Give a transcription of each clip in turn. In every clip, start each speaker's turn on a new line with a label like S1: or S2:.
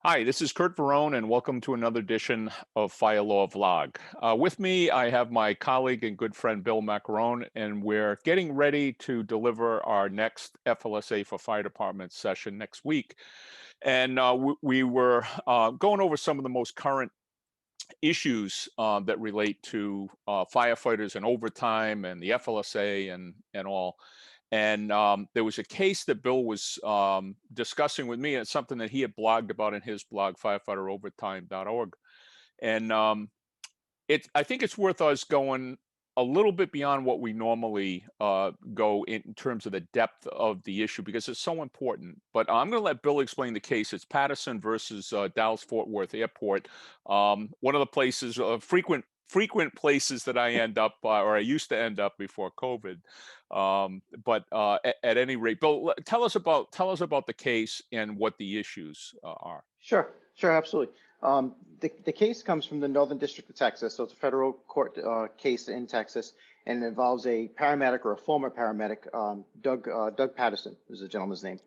S1: Hi, this is Curt Verone, and welcome to another edition of Fire Law Vlog. With me, I have my colleague and good friend Bill Maccarone, and we're getting ready to deliver our next FLSA for Fire Department session next week. And we were going over some of the most current issues that relate to firefighters and overtime and the FLSA and all. And there was a case that Bill was discussing with me. And it's something that he had blogged about in his blog, firefighterovertime.org. And I think it's worth us going a little bit beyond what we normally go in terms of the depth of the issue, because it's so important. But I'm going to let Bill explain the case. It's Patterson versus Dallas-Fort Worth Airport. One of the places, frequent places that I end up, or I used to end up before COVID. But at any rate, Bill, tell us about the case and what the issues are.
S2: Sure, absolutely. The case comes from the Northern District of Texas, so it's a federal court case in Texas, and it involves a paramedic or a former paramedic, Doug Patterson is the gentleman's name.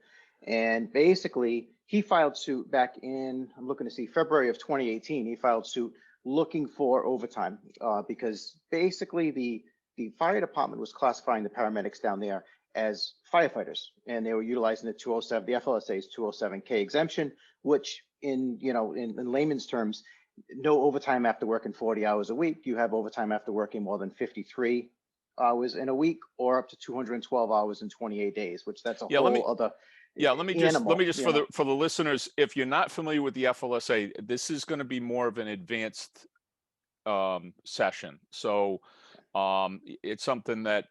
S2: And basically, he filed suit back in, I'm looking to see, February of 2018. He filed suit looking for overtime because basically the fire department was classifying the paramedics down there as firefighters, and they were utilizing the FLSA's 207K exemption, which in layman's terms, no overtime after working 40 hours a week. You have overtime after working more than 53 hours in a week, or up to 212 hours in 28 days, which that's a whole other.
S1: Yeah, let me just for the listeners, if you're not familiar with the FLSA, this is going to be more of an advanced session. So it's something that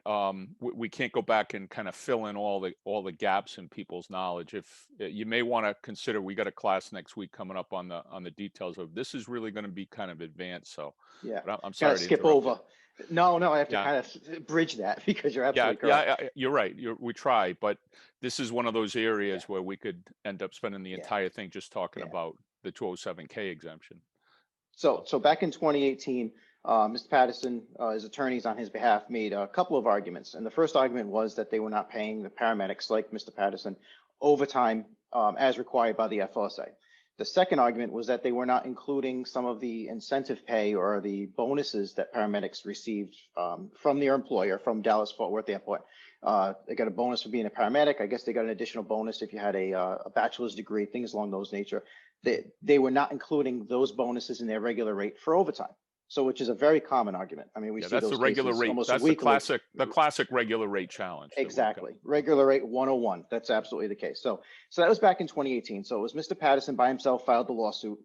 S1: we can't go back and kind of fill in all the gaps in people's knowledge. If you may want to consider, we got a class next week coming up on the details of this. Is really going to be kind of advanced. So
S2: yeah,
S1: I'm sorry to
S2: skip over. No, I have to kind of bridge that because you're absolutely correct.
S1: Yeah, you're right. We try, but this is one of those areas where we could end up spending the entire thing just talking about the 207K exemption.
S2: So back in 2018, Mr. Patterson, his attorneys on his behalf made a couple of arguments. And the first argument was that they were not paying the paramedics like Mr. Patterson overtime as required by the FLSA. The second argument was that they were not including some of the incentive pay or the bonuses that paramedics received from their employer, from Dallas-Fort Worth Airport. They got a bonus for being a paramedic. I guess they got an additional bonus if you had a bachelor's degree, things along those nature. They were not including those bonuses in their regular rate for overtime. So, which is a very common argument. I mean, we see
S1: that's
S2: those
S1: the regular
S2: cases
S1: rate.
S2: Almost
S1: that's the classic regular rate challenge.
S2: Exactly, regular rate 101. That's absolutely the case. So that was back in 2018. So it was Mr. Patterson by himself filed the lawsuit.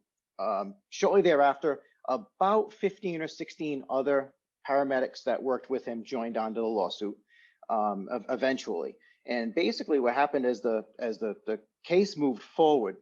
S2: Shortly thereafter, about 15 or 16 other paramedics that worked with him joined onto the lawsuit eventually. And basically, what happened as the case moved forward,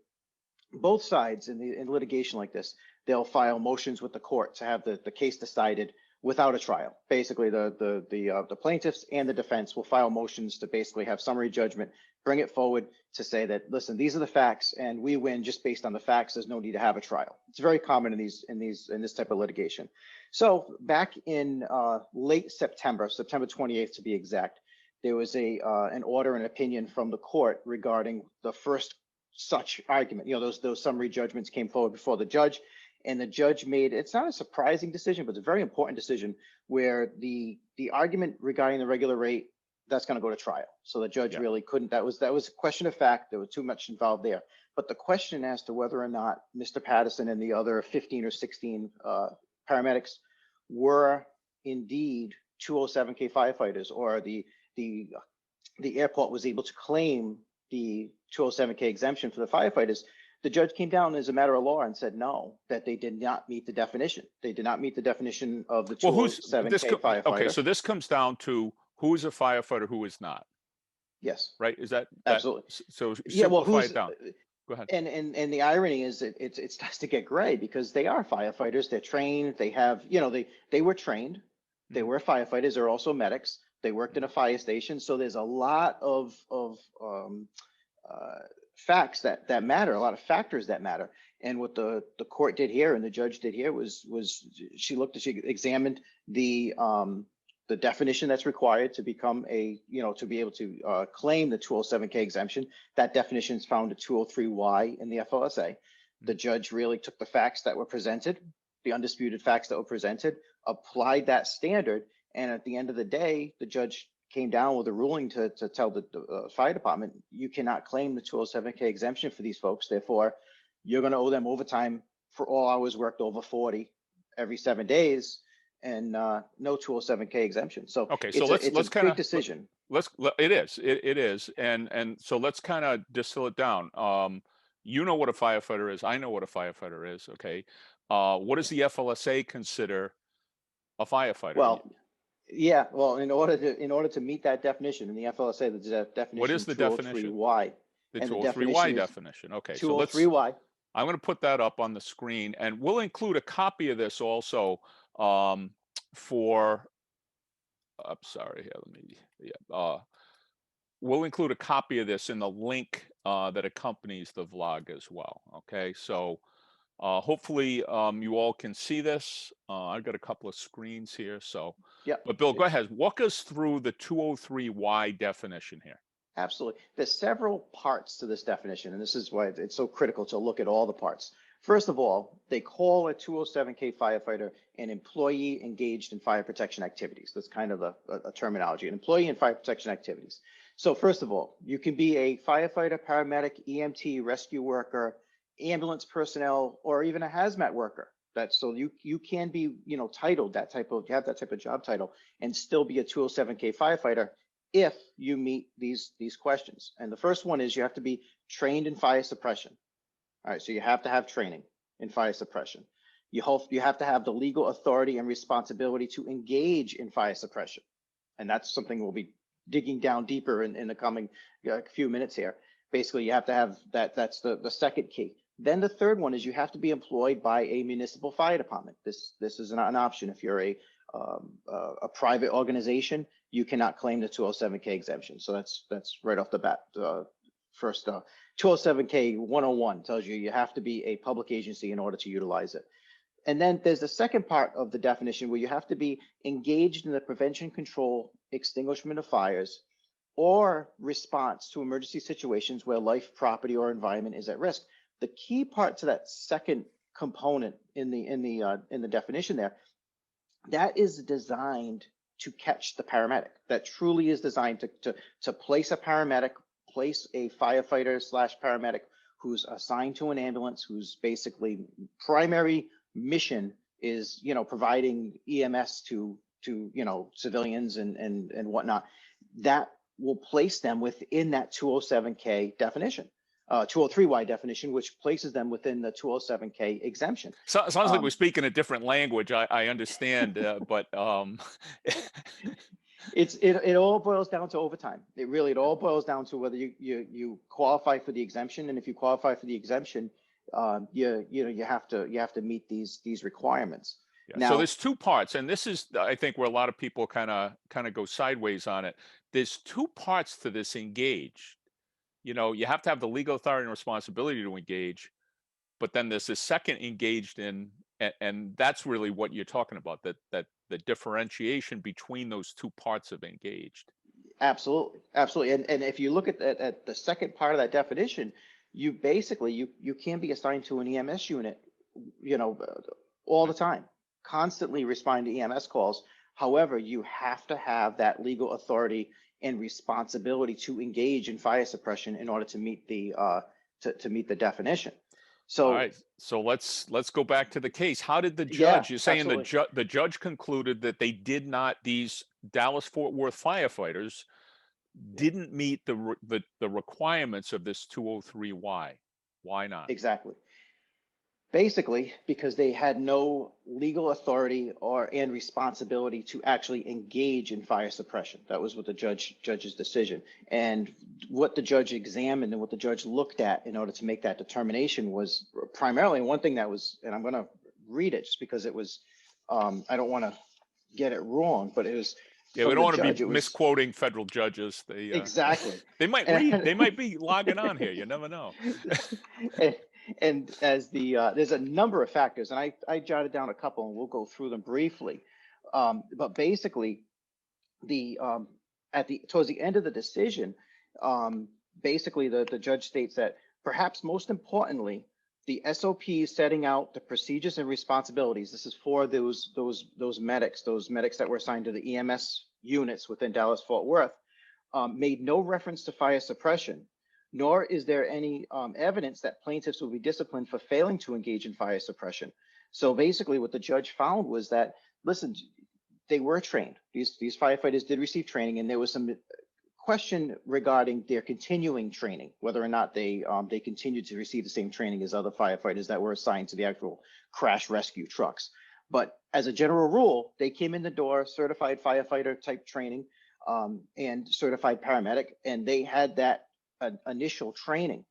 S2: both sides in litigation like this, they'll file motions with the court to have the case decided without a trial. Basically, the plaintiffs and the defense will file motions to basically have summary judgment, bring it forward to say that, listen, these are the facts, and we win just based on the facts. There's no need to have a trial. It's very common in this type of litigation. So back in late September 28th to be exact, there was an order and opinion from the court regarding the first such argument. Those summary judgments came forward before the judge. And the judge made, it's not a surprising decision, but it's a very important decision where the argument regarding the regular rate, that's going to go to trial. So the judge really couldn't, that was a question of fact. There was too much involved there. But the question as to whether or not Mr. Patterson and the other 15 or 16 paramedics were indeed 207K firefighters, or the airport was able to claim the 207K exemption for the firefighters, the judge came down as a matter of law and said no, that they did not meet the definition. They did not meet the definition of the 207K firefighter.
S1: Okay, so this comes down to who is a firefighter, who is not.
S2: Yes.
S1: Right? Is that
S2: absolutely?
S1: So simplify it down. Go ahead.
S2: And the irony is that it starts to get gray because they are firefighters. They're trained. They have, they were trained. They were firefighters. They're also medics. They worked in a fire station. So there's a lot of facts that matter, a lot of factors that matter. And what the court did here and the judge did here was she examined the definition that's required to become to be able to claim the 207K exemption. That definition is found at 203Y in the FLSA. The judge really took the facts that were presented, the undisputed facts that were presented, applied that standard, and at the end of the day, the judge came down with a ruling to tell the fire department, you cannot claim the 207K exemption for these folks. Therefore, you're going to owe them overtime for all hours worked over 40 every 7 days, and no 207K exemption. So
S1: Okay, so
S2: it's
S1: let's
S2: a
S1: kind
S2: big
S1: of
S2: decision.
S1: it is, and so let's kind of distill it down. You know what a firefighter is. I know what a firefighter is. Okay, what does the FLSA consider a firefighter?
S2: Well, yeah, well, in order to meet that definition in the FLSA, there's a
S1: What is
S2: definition
S1: the definition?
S2: 203Y,
S1: The
S2: and the
S1: 203Y
S2: definition is
S1: definition. Okay, so let's.
S2: 203Y.
S1: I'm going to put that up on the screen, and we'll include a copy of this also for. I'm sorry. Here, let me. Yeah. We'll include a copy of this in the link that accompanies the vlog as well. Okay, so hopefully you all can see this. I've got a couple of screens here. So,
S2: Yep.
S1: but Bill, go ahead. Walk us through the 203Y definition here.
S2: Absolutely. There's several parts to this definition, and this is why it's so critical to look at all the parts. First of all, they call a 207K firefighter an employee engaged in fire protection activities. That's kind of a terminology, an employee in fire protection activities. So first of all, you can be a firefighter, paramedic, EMT, rescue worker, ambulance personnel, or even a hazmat worker. So you can be, titled that type of, you have that type of job title and still be a 207K firefighter if you meet these questions. And the first one is you have to be trained in fire suppression. All right, so you have to have training in fire suppression. You have to have the legal authority and responsibility to engage in fire suppression. And that's something we'll be digging down deeper in the coming few minutes here. Basically, you have to have that. That's the second key. Then the third one is you have to be employed by a municipal fire department. This is not an option. If you're a private organization, you cannot claim the 207K exemption. So that's right off the bat. First, 207K 101 tells you have to be a public agency in order to utilize it. And then there's the second part of the definition where you have to be engaged in the prevention, control, extinguishment of fires, or response to emergency situations where life, property, or environment is at risk. The key part to that second component in the definition there, that is designed to catch the paramedic. That truly is designed to place a paramedic, place a firefighter / paramedic who's assigned to an ambulance, whose basically primary mission is, providing EMS to civilians and whatnot. That will place them within that 207K definition. 203Y definition, which places them within the 207K exemption.
S1: So it sounds like we speak in a different language. I understand, but
S2: it all boils down to overtime. It all boils down to whether you qualify for the exemption, and if you qualify for the exemption, you have to meet these requirements.
S1: Yeah.
S2: Now,
S1: so there's two parts, and this is, I think, where a lot of people kind of go sideways on it. There's two parts to this engage. You have to have the legal authority and responsibility to engage, but then there's this second engaged in, and that's really what you're talking about, that the differentiation between those two parts of engaged.
S2: Absolutely. And if you look at the second part of that definition, you basically, you can be assigned to an EMS unit, all the time, constantly responding to EMS calls. However, you have to have that legal authority and responsibility to engage in fire suppression in order to meet the definition. So,
S1: all right, so let's go back to the case. How did the judge?
S2: Yeah,
S1: you're saying
S2: absolutely.
S1: the judge concluded that they did not. These Dallas-Fort Worth firefighters didn't meet the requirements of this 203Y. Why not?
S2: Exactly. Basically, because they had no legal authority and responsibility to actually engage in fire suppression. That was what the judge's decision. And what the judge examined and what the judge looked at in order to make that determination was primarily one thing that was, and I'm going to read it just because it was, I don't want to get it wrong, but it was.
S1: Yeah, we don't want to be misquoting federal judges.
S2: Exactly.
S1: They might read. They might be logging on here. You never know.
S2: And as there's a number of factors, and I jotted down a couple, and we'll go through them briefly. But basically, towards the end of the decision, basically the judge states that perhaps most importantly, the SOP setting out the procedures and responsibilities. This is for those medics that were assigned to the EMS units within Dallas Fort Worth, made no reference to fire suppression, nor is there any evidence that plaintiffs will be disciplined for failing to engage in fire suppression. So basically what the judge found was that, listen, they were trained. These firefighters did receive training, and there was some question regarding their continuing training, whether or not they continued to receive the same training as other firefighters that were assigned to the actual crash rescue trucks. But as a general rule, they came in the door, certified firefighter type training, and certified paramedic, and they had that initial training.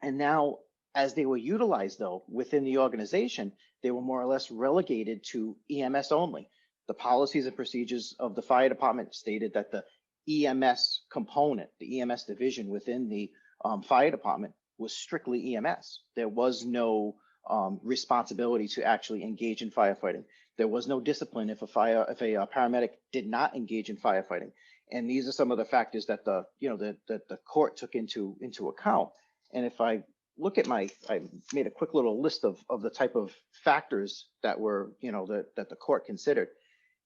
S2: And now, as they were utilized, though, within the organization, they were more or less relegated to EMS only. The policies and procedures of the fire department stated that the EMS component, the EMS division within the fire department, was strictly EMS. There was no responsibility to actually engage in firefighting. There was no discipline if a paramedic did not engage in firefighting. And these are some of the factors that the court took into account. And if I look at I made a quick little list of the type of factors that were, that the court considered.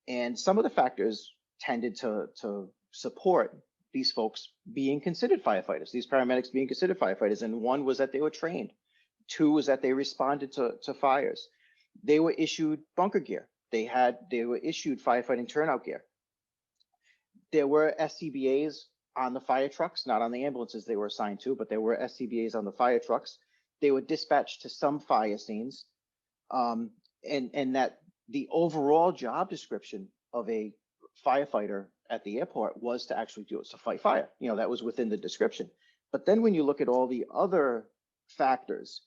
S2: And some of the factors tended to support these folks being considered firefighters, these paramedics being considered firefighters. And one was that they were trained. Two was that they responded to fires. They were issued bunker gear. They were issued firefighting turnout gear. There were SCBAs on the fire trucks, not on the ambulances they were assigned to, but there were SCBAs on the fire trucks. They were dispatched to some fire scenes, and that the overall job description of a firefighter at the airport was to actually do it, to fight fire. That was within the description. But then when you look at all the other factors,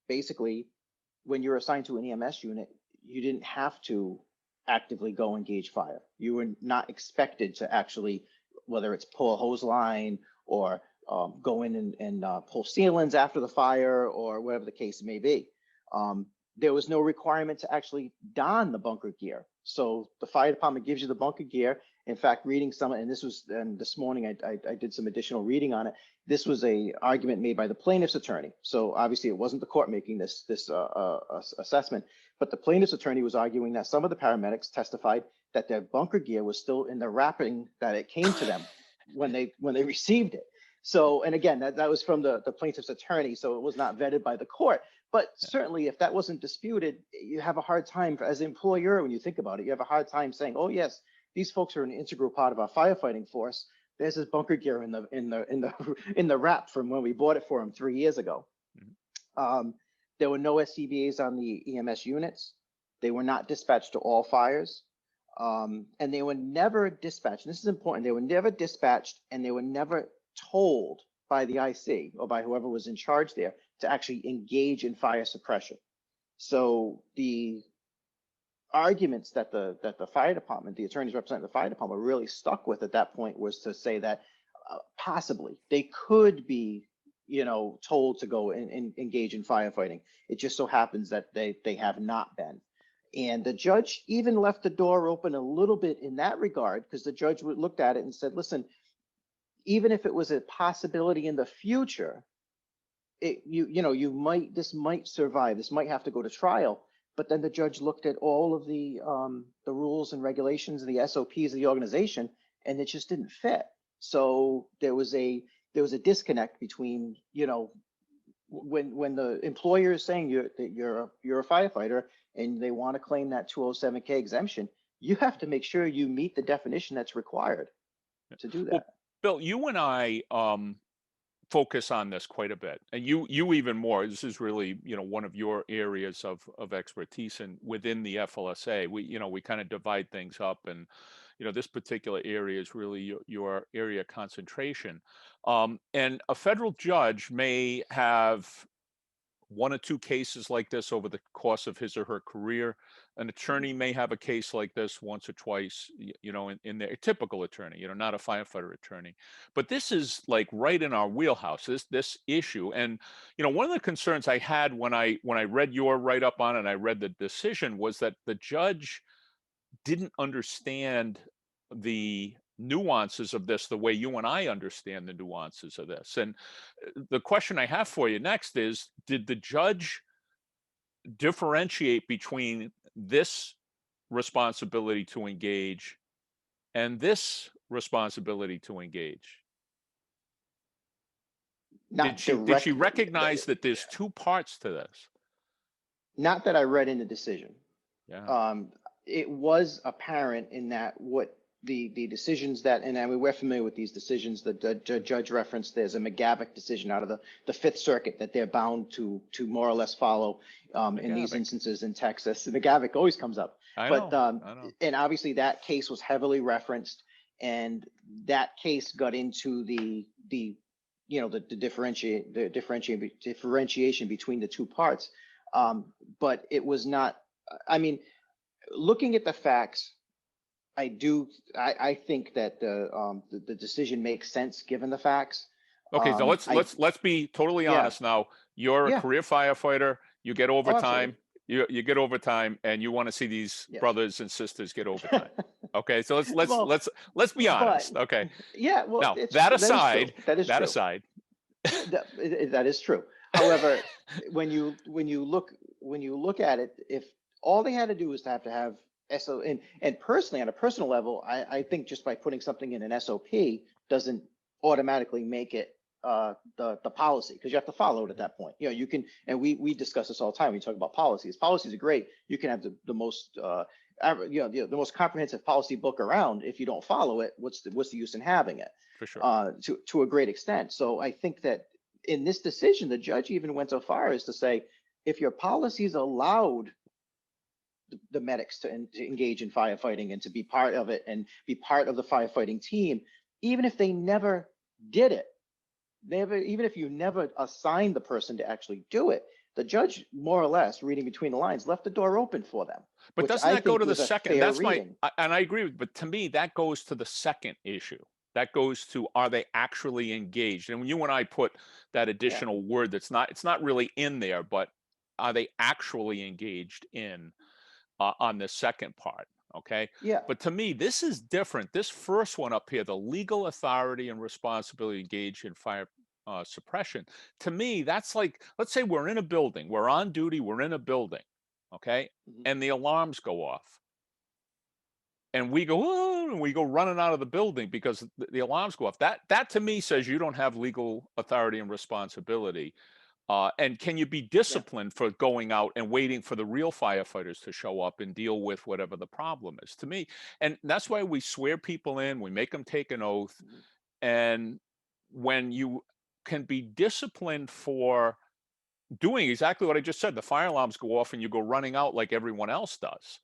S2: basically, when you're assigned to an EMS unit, you didn't have to actively go engage fire. You were not expected to actually, whether it's pull a hose line or go in and pull sealants after the fire or whatever the case may be. There was no requirement to actually don the bunker gear. So the fire department gives you the bunker gear. In fact, reading some, and this morning I did some additional reading on it. This was a argument made by the plaintiff's attorney. So obviously it wasn't the court making this assessment, but the plaintiff's attorney was arguing that some of the paramedics testified that their bunker gear was still in the wrapping that it came to them when they received it. So, and again, that was from the plaintiff's attorney, so it was not vetted by the court. But certainly, if that wasn't disputed, you have a hard time as an employer when you think about it. You have a hard time saying, "Oh yes, these folks are an integral part of our firefighting force. There's this bunker gear in the wrap from when we bought it for them 3 years ago." Mm-hmm. There were no SCBAs on the EMS units. They were not dispatched to all fires, and they were never dispatched. And this is important. They were never dispatched, and they were never told by the IC or by whoever was in charge there to actually engage in fire suppression. So the arguments that the fire department, the attorneys representing the fire department, were really stuck with at that point was to say that possibly they could be, told to go and engage in firefighting. It just so happens that they have not been. And the judge even left the door open a little bit in that regard, because the judge looked at it and said, listen, even if it was a possibility in the future, this might survive. This might have to go to trial. But then the judge looked at all of the rules and regulations, the SOPs of the organization, and it just didn't fit. So there was a disconnect between, when the employer is saying you're a firefighter and they want to claim that 207K exemption, you have to make sure you meet the definition that's required to do that.
S1: Well, Bill, you and I focus on this quite a bit, and you even more. This is really, one of your areas of expertise, and within the FLSA, we kind of divide things up, and this particular area is really your area of concentration. And a federal judge may have one or two cases like this over the course of his or her career. An attorney may have a case like this once or twice, in their typical attorney, not a firefighter attorney. But this is like right in our wheelhouse, this issue. And, one of the concerns I had when I read your write-up on it and I read the decision was that the judge didn't understand the nuances of this the way you and I understand the nuances of this. And the question I have for you next is, did the judge differentiate between this responsibility to engage and this responsibility to engage?
S2: Not
S1: Did she
S2: direct,
S1: recognize that there's two parts to this?
S2: not that I read in the decision.
S1: Yeah.
S2: It was apparent in that what the decisions that, and I mean, we're familiar with these decisions that the judge referenced. There's a McGavick decision out of the Fifth Circuit that they're bound to more or less follow in these
S1: McGavick.
S2: instances in Texas. McGavick always comes up,
S1: I
S2: but
S1: know, I know.
S2: and obviously that case was heavily referenced, and that case got into the differentiation between the two parts. But it was not. I mean, looking at the facts, I think that the decision makes sense given the facts.
S1: Okay, so let's be totally honest now. You're a career firefighter. You get overtime. You get overtime, and you want to see these brothers and sisters get overtime. Okay, so let's be honest. Okay.
S2: Yeah. Well,
S1: now that aside,
S2: that is true. However, when you look at it, if all they had to do was to have SO, and personally, on a personal level, I think just by putting something in an SOP doesn't automatically make it the policy, because you have to follow it at that point. You can, and we discuss this all the time. We talk about policies. Policies are great. You can have the most the most comprehensive policy book around. If you don't follow it, what's the use in having it?
S1: For sure.
S2: To a great extent. So I think that in this decision, the judge even went so far as to say, if your policies allowed the medics to engage in firefighting and to be part of it and be part of the firefighting team, even if they never did it, even if you never assigned the person to actually do it, the judge, more or less, reading between the lines, left the door open for them.
S1: But doesn't that go to the second? That's
S2: reading.
S1: And I agree with, but to me, that goes to the second issue. That goes to, are they actually engaged? And when you and I put that additional word, it's not really in there, but are they actually engaged in on the second part? Okay.
S2: Yeah.
S1: But to me, this is different. This first one up here, the legal authority and responsibility engaged in fire suppression. To me, that's like, let's say we're in a building, we're on duty, we're in a building, okay, and the alarms go off, and we go, oh, and we go running out of the building because the alarms go off. That to me says you don't have legal authority and responsibility. And can you be disciplined for going out and waiting for the real firefighters to show up and deal with whatever the problem is? To me, and that's why we swear people in, we make them take an oath. And when you can be disciplined for doing exactly what I just said, the fire alarms go off and you go running out like everyone else does.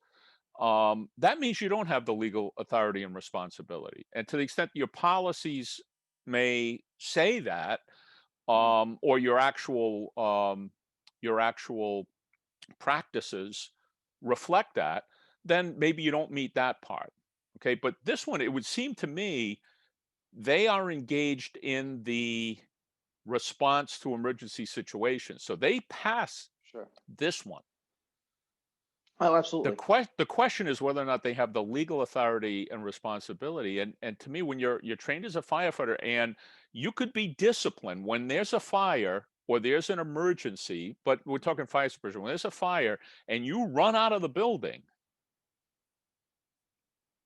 S1: That means you don't have the legal authority and responsibility. And to the extent your policies may say that, or your actual practices reflect that, then maybe you don't meet that part. Okay, but this one, it would seem to me, they are engaged in the response to emergency situations, so they pass this one.
S2: Oh, absolutely.
S1: The question is whether or not they have the legal authority and responsibility. And to me, when you're trained as a firefighter, and you could be disciplined when there's a fire or there's an emergency, but we're talking fire suppression, when there's a fire and you run out of the building,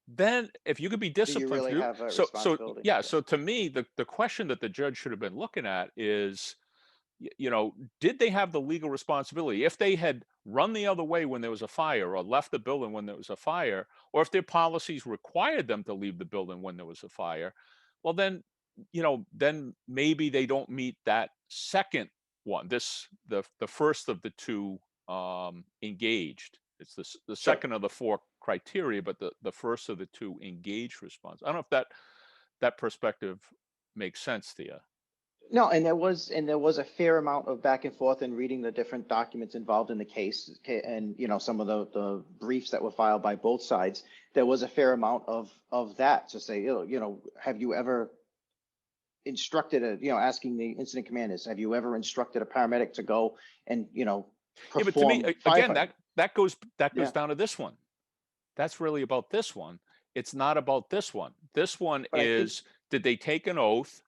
S1: then if you could be disciplined,
S2: do you really have a responsibility?
S1: So to me, the question that the judge should have been looking at is, did they have the legal responsibility? If they had run the other way when there was a fire, or left the building when there was a fire, or if their policies required them to leave the building when there was a fire, well, then maybe they don't meet that second one. The first of the two engaged. It's the second of the four criteria, but the first of the two engaged response. I don't know if that perspective makes sense to you.
S2: No, and there was a fair amount of back and forth in reading the different documents involved in the case, and some of the briefs that were filed by both sides. There was a fair amount of that to say, have you ever instructed asking the incident commanders, have you ever instructed a paramedic to go and perform?
S1: But to me, again, that goes down to this one. That's really about this one. it's not about this one. This one
S2: But I think
S1: is, did they take an oath?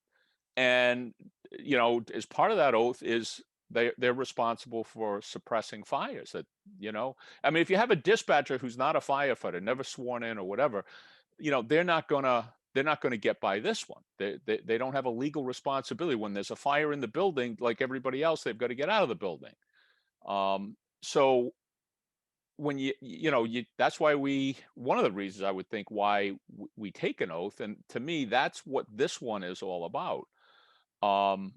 S1: And, as part of that oath is they're responsible for suppressing fires. That, I mean, if you have a dispatcher who's not a firefighter, never sworn in or whatever, they're not gonna get by this one. They don't have a legal responsibility. When there's a fire in the building, like everybody else, they've got to get out of the building. So when that's why one of the reasons I would think why we take an oath, and to me, that's what this one is all about. Um,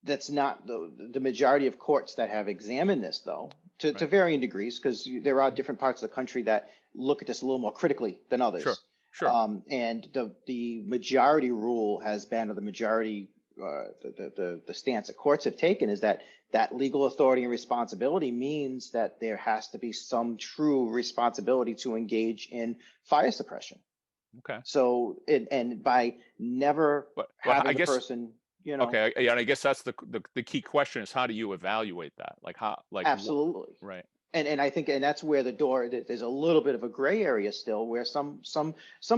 S2: that's not the majority of courts that have examined this, though, to
S1: right.
S2: varying degrees, because there are different parts of the country that look at this a little more critically than
S1: Sure,
S2: others.
S1: sure.
S2: And the majority rule has been, or the majority, the stance that courts have taken is that legal authority and responsibility means that there has to be some true responsibility to engage in fire suppression.
S1: Okay.
S2: So, and by never
S1: But I
S2: having the
S1: guess,
S2: person,
S1: okay, yeah, and I guess that's the key question is, how do you evaluate that? Like how, like
S2: absolutely.
S1: right.
S2: And I think, and that's where there's a little bit of a gray area still, where some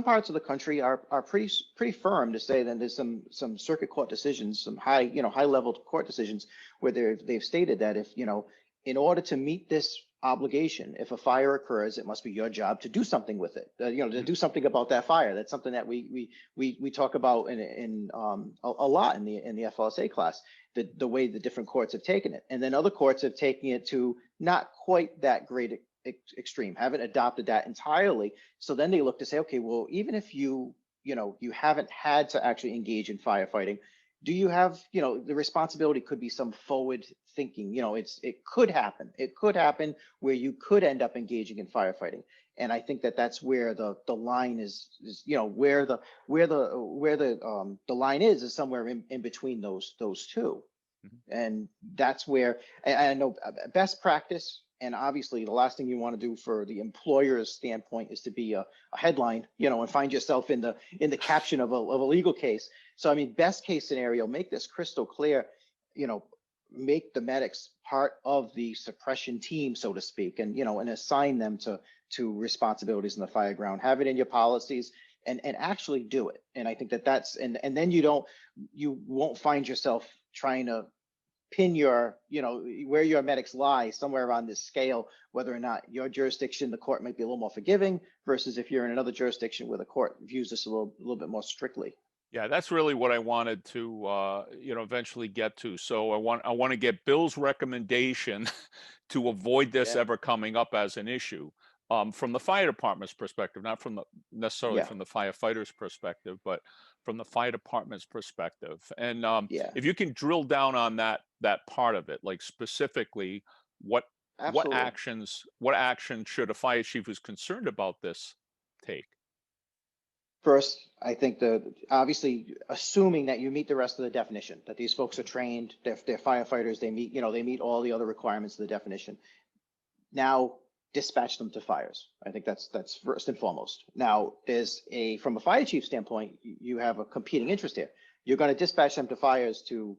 S2: parts of the country are pretty firm to say that there's some circuit court decisions, some high level court decisions where they've stated that if, in order to meet this obligation, if a fire occurs, it must be your job to do something with it, to do something about that fire. That's something that we talk about in a lot in the FLSA class, the way the different courts have taken it. And then other courts have taken it to not quite that great extreme, haven't adopted that entirely. So then they look to say, okay, well, even if you haven't had to actually engage in firefighting, do you have, the responsibility could be some forward thinking, it could happen. It could happen where you could end up engaging in firefighting. And I think that that's where the line is where the line is somewhere in between those two.
S1: Mm-hmm.
S2: And that's where, and I know best practice, and obviously the last thing you want to do for the employer's standpoint is to be a headline, and find yourself in the caption of a legal case. So I mean, best case scenario, make this crystal clear, make the medics part of the suppression team, so to speak, and and assign them to responsibilities in the fire ground. Have it in your policies and actually do it. And I think that's and then you won't find yourself trying to pin where your medics lie somewhere on this scale, whether or not your jurisdiction, the court might be a little more forgiving versus if you're in another jurisdiction where the court views this a little bit more strictly.
S1: Yeah, that's really what I wanted to, eventually get to. So I want to get Bill's recommendation to avoid this
S2: Yeah.
S1: ever coming up as an issue, from the fire department's perspective, not necessarily
S2: Yeah.
S1: from the firefighters' perspective, but from the fire department's perspective. And
S2: Yeah.
S1: if you can drill down on that part of it, like specifically, what
S2: Absolutely.
S1: what action should a fire chief who's concerned about this take?
S2: First, I think obviously assuming that you meet the rest of the definition, that these folks are trained, they're firefighters, they meet all the other requirements of the definition. Now dispatch them to fires. I think that's first and foremost. Now from a fire chief standpoint, you have a competing interest here. You're going to dispatch them to fires to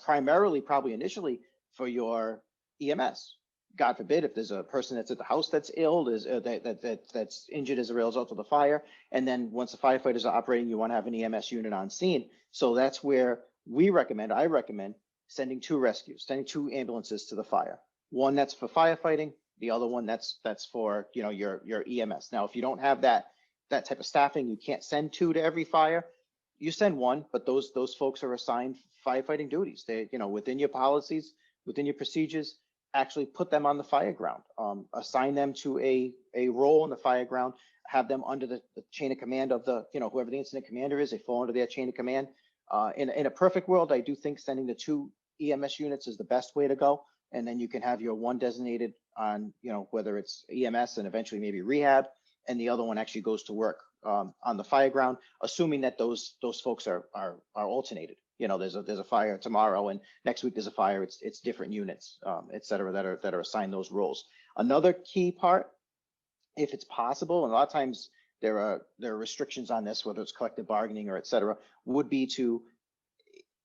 S2: primarily, probably initially, for your EMS. God forbid if there's a person that's at the house that's ill, that's injured as a result of the fire, and then once the firefighters are operating, you want to have an EMS unit on scene. So that's where I recommend sending two ambulances to the fire. One that's for firefighting, the other one that's for your EMS. Now, if you don't have that type of staffing, you can't send two to every fire. You send one, but those folks are assigned firefighting duties. They within your policies, within your procedures, actually put them on the fire ground, assign them to a role in the fire ground, have them under the chain of command of the whoever the incident commander is. They fall under their chain of command. In a perfect world, I do think sending the two EMS units is the best way to go, and then you can have your one designated on whether it's EMS and eventually maybe rehab, and the other one actually goes to work on the fire ground, assuming that those folks are alternated. There's a fire tomorrow, and next week there's a fire. It's different units, et cetera, that are assigned those roles. Another key part, if it's possible, and a lot of times there are restrictions on this, whether it's collective bargaining or et cetera, would be to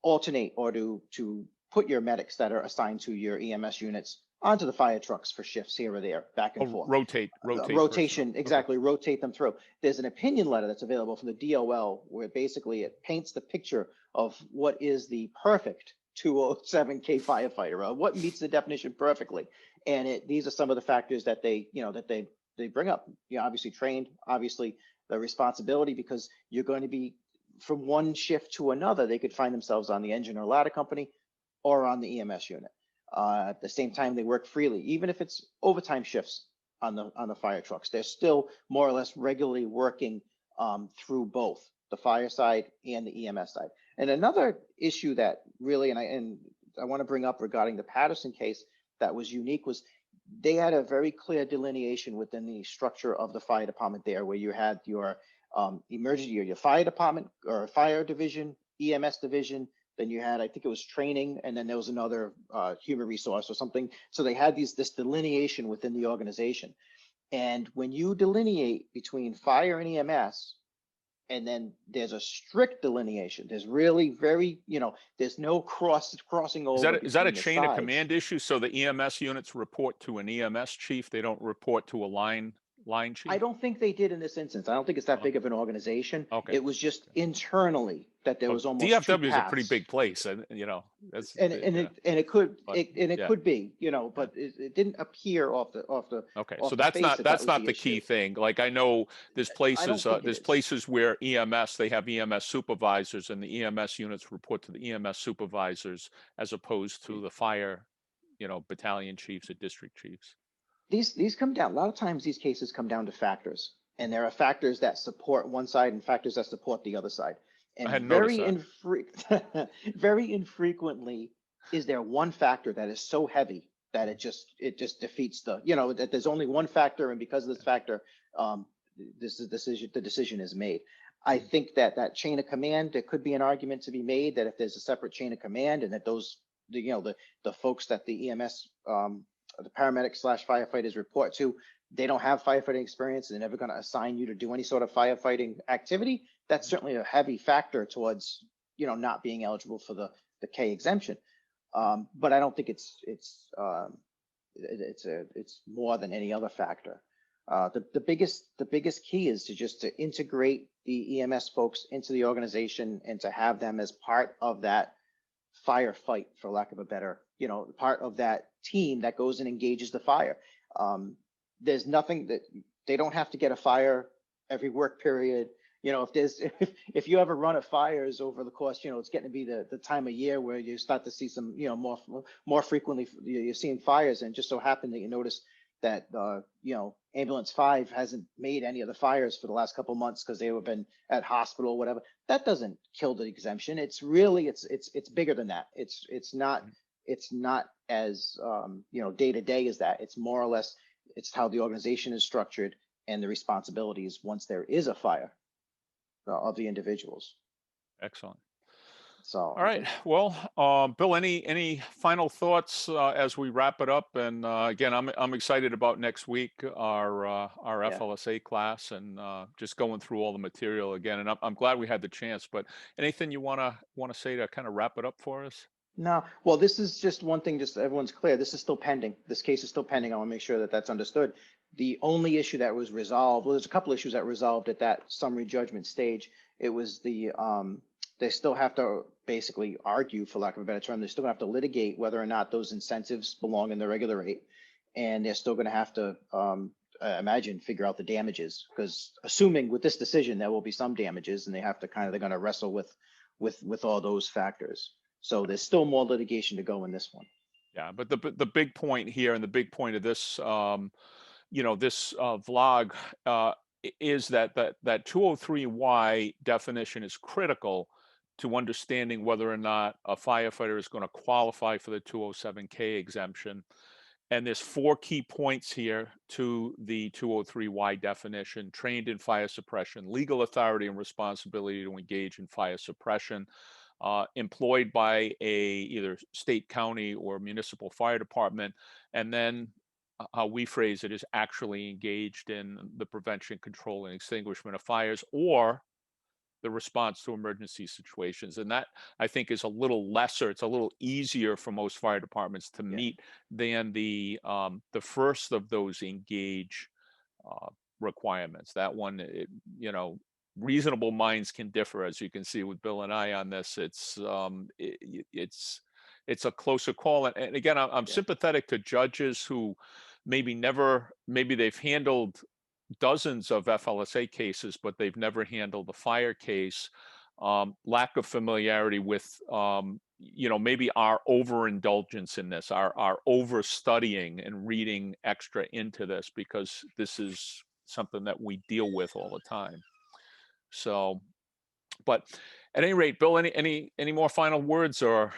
S2: alternate or to put your medics that are assigned to your EMS units onto the fire trucks for shifts here or there, back and
S1: Oh,
S2: forth.
S1: rotate personnel.
S2: Rotation,
S1: Okay.
S2: exactly, rotate them through. There's an opinion letter that's available from the DOL where basically it paints the picture of what is the perfect 207K firefighter, what meets the definition perfectly. And these are some of the factors that they bring up. Obviously trained, obviously the responsibility, because you're going to be from one shift to another, they could find themselves on the engine or ladder company or on the EMS unit. At the same time, they work freely, even if it's overtime shifts on the fire trucks. They're still more or less regularly working through both the fire side and the EMS side. And another issue that really, and I want to bring up regarding the Patterson case that was unique, was they had a very clear delineation within the structure of the fire department there, where you had your emergency or your fire department or fire division, EMS division. Then you had, I think it was training, and then there was another human resource or something. So they had this delineation within the organization. And when you delineate between fire and EMS, and then there's a strict delineation, there's really very, there's no crossing over.
S1: Is that a
S2: between the
S1: chain of
S2: sides.
S1: command issue? So the EMS units report to an EMS chief. They don't report to a line chief?
S2: I don't think they did in this instance. I don't think it's that big of an organization.
S1: Okay.
S2: It was just internally that there
S1: Well,
S2: was almost two
S1: DFW is a pretty
S2: paths.
S1: big place, and that's
S2: It could
S1: but, yeah.
S2: could be, but it didn't appear off the
S1: Okay,
S2: off
S1: so
S2: the
S1: that's
S2: face
S1: not
S2: was
S1: the key
S2: issue.
S1: thing. Like I know there's
S2: I don't think it is.
S1: places where EMS, they have EMS supervisors, and the EMS units report to the EMS supervisors as opposed to the fire, battalion chiefs or district chiefs.
S2: These come down, a lot of times these cases come down to factors, and there are factors that support one side and factors that support the other side.
S1: I
S2: And
S1: hadn't noticed that.
S2: very infrequently is there one factor that is so heavy that it just defeats that there's only one factor, and because of this factor, the decision is made. I think that chain of command, there could be an argument to be made that if there's a separate chain of command, and that the folks that the EMS the paramedics / firefighters report to, they don't have firefighting experience, and they're never going to assign you to do any sort of firefighting activity. That's certainly a heavy factor towards not being eligible for the K exemption. But I don't think it's more than any other factor. The biggest key is to integrate the EMS folks into the organization, and to have them as part of that firefight, for lack of a better, part of that team that goes and engages the fire. There's nothing that they don't have to get a fire every work period. If you ever run of fires over the course, it's getting to be the time of year where you start to see some, more frequently you're seeing fires, and just so happen that you notice that ambulance 5 hasn't made any of the fires for the last couple of months because they have been at hospital or whatever. That doesn't kill the exemption. It's really it's bigger than that. It's not as day to day as that. It's more or less, it's how the organization is structured and the responsibilities once there is a fire of the individuals.
S1: Excellent.
S2: So,
S1: all right. Well, Bill, any final thoughts as we wrap it up? And again, I'm excited about next week, our FLSA class, and just going through all the material again. And I'm glad we had the chance. But anything you want to say to kind of wrap it up for us?
S2: No. Well, this is just one thing, just so everyone's clear. This is still pending. This case is still pending. I want to make sure that that's understood. The only issue that was resolved, well, there's a couple issues that resolved at that summary judgment stage. It was they still have to basically argue, for lack of a better term, they still have to litigate whether or not those incentives belong in the regular rate. And they're still going to have to, imagine, figure out the damages, because assuming with this decision, there will be some damages, and they're going to wrestle with all those factors. So there's still more litigation to go in this one.
S1: Yeah, but the big point here, and the big point of this, this vlog is that 203Y definition is critical to understanding whether or not a firefighter is going to qualify for the 207K exemption. And there's 4 key points here to the 203Y definition: trained in fire suppression, legal authority and responsibility to engage in fire suppression, employed by either state, county, or municipal fire department, and then how we phrase it is actually engaged in the prevention, control, and extinguishment of fires, or the response to emergency situations. And that, I think, is a little lesser. It's a little easier for most fire departments to
S2: Yeah.
S1: meet than the first of those engage uh, requirements. That one, reasonable minds can differ, as you can see with Bill and I on this. It's a closer call. And again, I'm
S2: Yeah.
S1: sympathetic to judges who maybe they've handled dozens of FLSA cases, but they've never handled a fire case. Lack of familiarity with, maybe our overindulgence in this, our over studying and reading extra into this, because this is something that we deal with all the time. So, but at any rate, Bill, any more final words? Or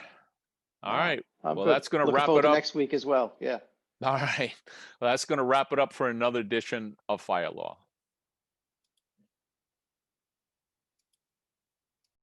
S1: all
S2: No,
S1: right,
S2: I'm
S1: well,
S2: good.
S1: that's going to
S2: Looking
S1: wrap
S2: forward
S1: it
S2: to
S1: up.
S2: next week as well. Yeah.
S1: All right, well, that's going to wrap it up for another edition of Fire Law.